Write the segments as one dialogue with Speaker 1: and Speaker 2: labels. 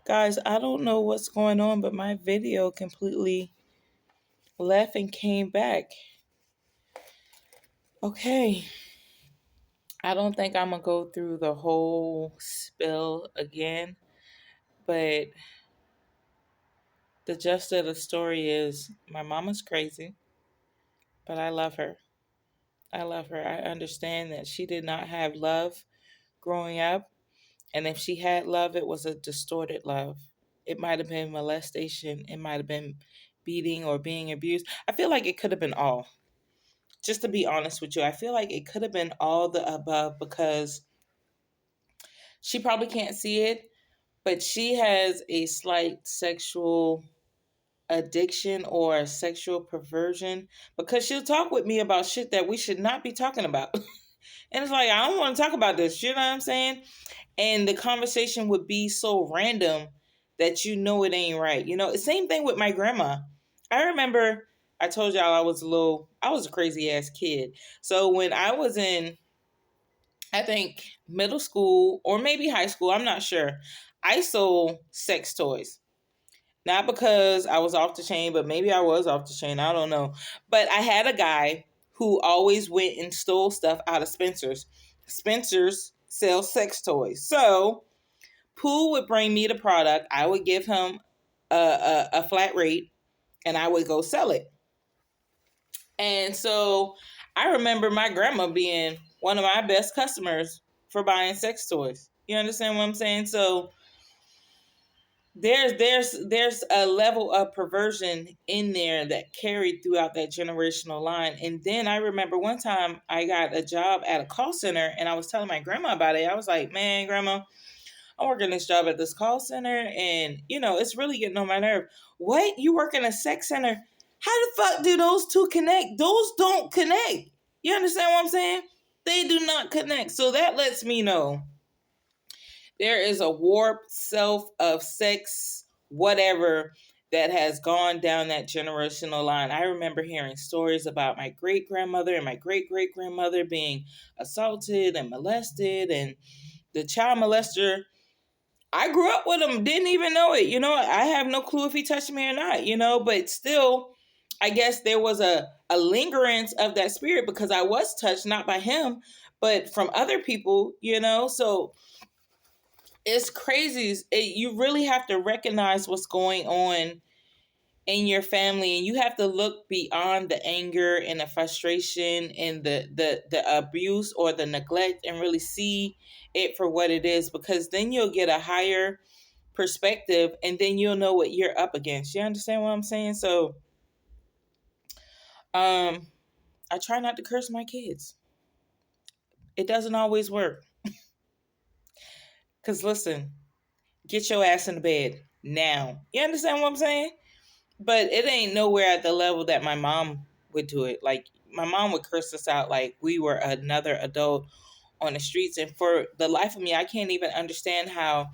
Speaker 1: Guys, I don't know what's going on, but my video completely left and came back. Okay. I don't think I'm going to go through the whole spill again, but the gist of the story is my mama's crazy, but I love her. I love her. I understand that she did not have love growing up, and if she had love, it was a distorted love. It might have been molestation, it might have been beating or being abused. I feel like it could have been all. Just to be honest with you, I feel like it could have been all the above because she probably can't see it, but she has a slight sexual addiction or sexual perversion because she'll talk with me about shit that we should not be talking about. And it's like, I don't want to talk about this. You know what I'm saying? And the conversation would be so random that you know it ain't right. You know, the same thing with my grandma. I remember I told y'all I was a crazy ass kid. So when I was in, I think, middle school or maybe high school, I'm not sure, I sold sex toys. Not because I was off the chain, but maybe I was off the chain. I don't know. But I had a guy who always went and stole stuff out of Spencer's. Spencer's sells sex toys. So Pooh would bring me the product. I would give him a flat rate and I would go sell it. And so I remember my grandma being one of my best customers for buying sex toys. You understand what I'm saying? So there's a level of perversion in there that carried throughout that generational line. And then I remember one time I got a job at a call center and I was telling my grandma about it. I was like, man, grandma, I'm working this job at this call center and, it's really getting on my nerve. What? You work in a sex center? How the fuck do those two connect? Those don't connect. You understand what I'm saying? They do not connect. So that lets me know there is a warped self of sex, whatever, that has gone down that generational line. I remember hearing stories about my great grandmother and my great great grandmother being assaulted and molested, and the child molester, I grew up with him, didn't even know it. I have no clue if he touched me or not, but still, I guess there was a lingerance of that spirit because I was touched, not by him, but from other people, so it's crazy. You really have to recognize what's going on in your family, and you have to look beyond the anger and the frustration and the abuse or the neglect and really see it for what it is, because then you'll get a higher perspective and then you'll know what you're up against. You understand what I'm saying? So I try not to curse my kids. It doesn't always work, because listen, get your ass in the bed now. You understand what I'm saying? But it ain't nowhere at the level that my mom would do it. Like, my mom would curse us out like we were another adult on the streets. And for the life of me, I can't even understand how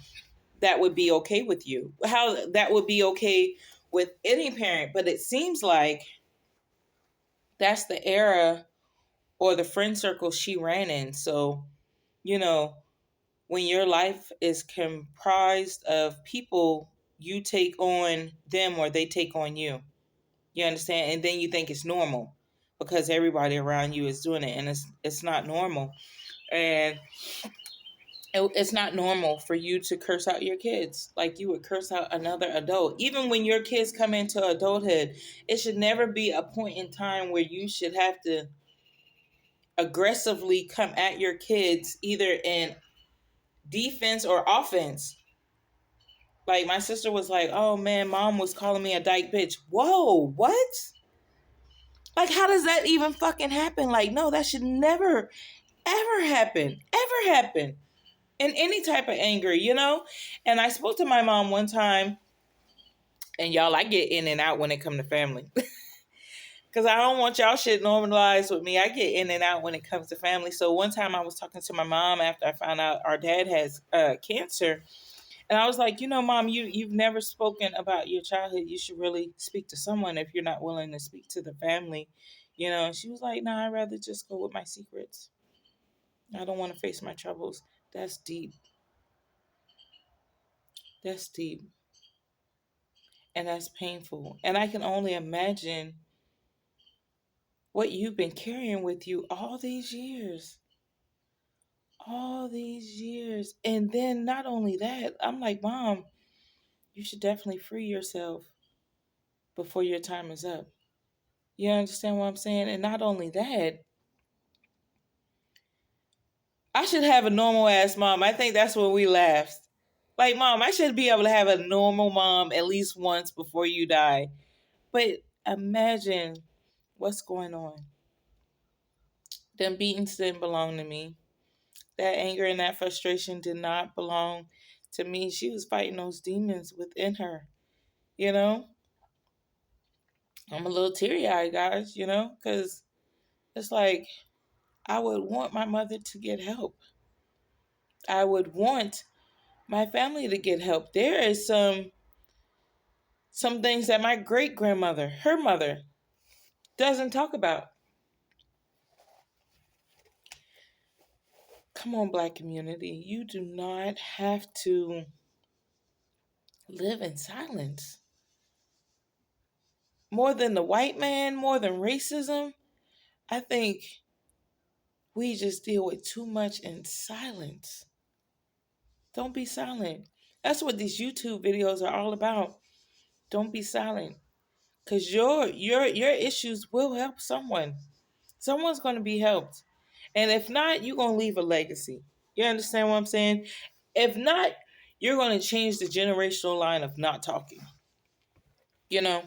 Speaker 1: that would be okay with you. How that would be okay with any parent. But it seems like that's the era or the friend circle she ran in. So, you know, when your life is comprised of people, you take on them or they take on you. You understand? And then you think it's normal because everybody around you is doing it, and it's not normal. And it's not normal for you to curse out your kids like you would curse out another adult. Even when your kids come into adulthood, it should never be a point in time where you should have to aggressively come at your kids either in defense or offense. Like, my sister was like, oh man, mom was calling me a dyke bitch. Whoa, what? Like, how does that even fucking happen? Like, no, that should never, ever happen. Ever happen. In any type of anger. And I spoke to my mom one time, and y'all, I get in and out when it comes to family. Because I don't want y'all shit normalized with me. I get in and out when it comes to family. So one time I was talking to my mom after I found out our dad has cancer. And I was like, mom, you've never spoken about your childhood. You should really speak to someone if you're not willing to speak to the family. And she was like, nah, I'd rather just go with my secrets. I don't want to face my troubles. That's deep. That's deep and that's painful. And I can only imagine what you've been carrying with you all these years. All these years. And then not only that, I'm like, Mom, you should definitely free yourself before your time is up. You understand what I'm saying? And not only that, I should have a normal ass mom. I think that's when we laughed. Like, Mom, I should be able to have a normal mom at least once before you die. But imagine what's going on. Them beatings didn't belong to me. That anger and that frustration did not belong to me. She was fighting those demons within her. You know, I'm a little teary eyed, guys, because it's like I would want my mother to get help. I would want my family to get help. There is some things that my great grandmother, her mother, doesn't talk about. Come on, Black community. You do not have to live in silence. More than the white man, more than racism, I think we just deal with too much in silence. Don't be silent. That's what these YouTube videos are all about. Don't be silent. Because your issues will help someone. Someone's going to be helped. And if not, you're going to leave a legacy. You understand what I'm saying? If not, you're going to change the generational line of not talking. You know?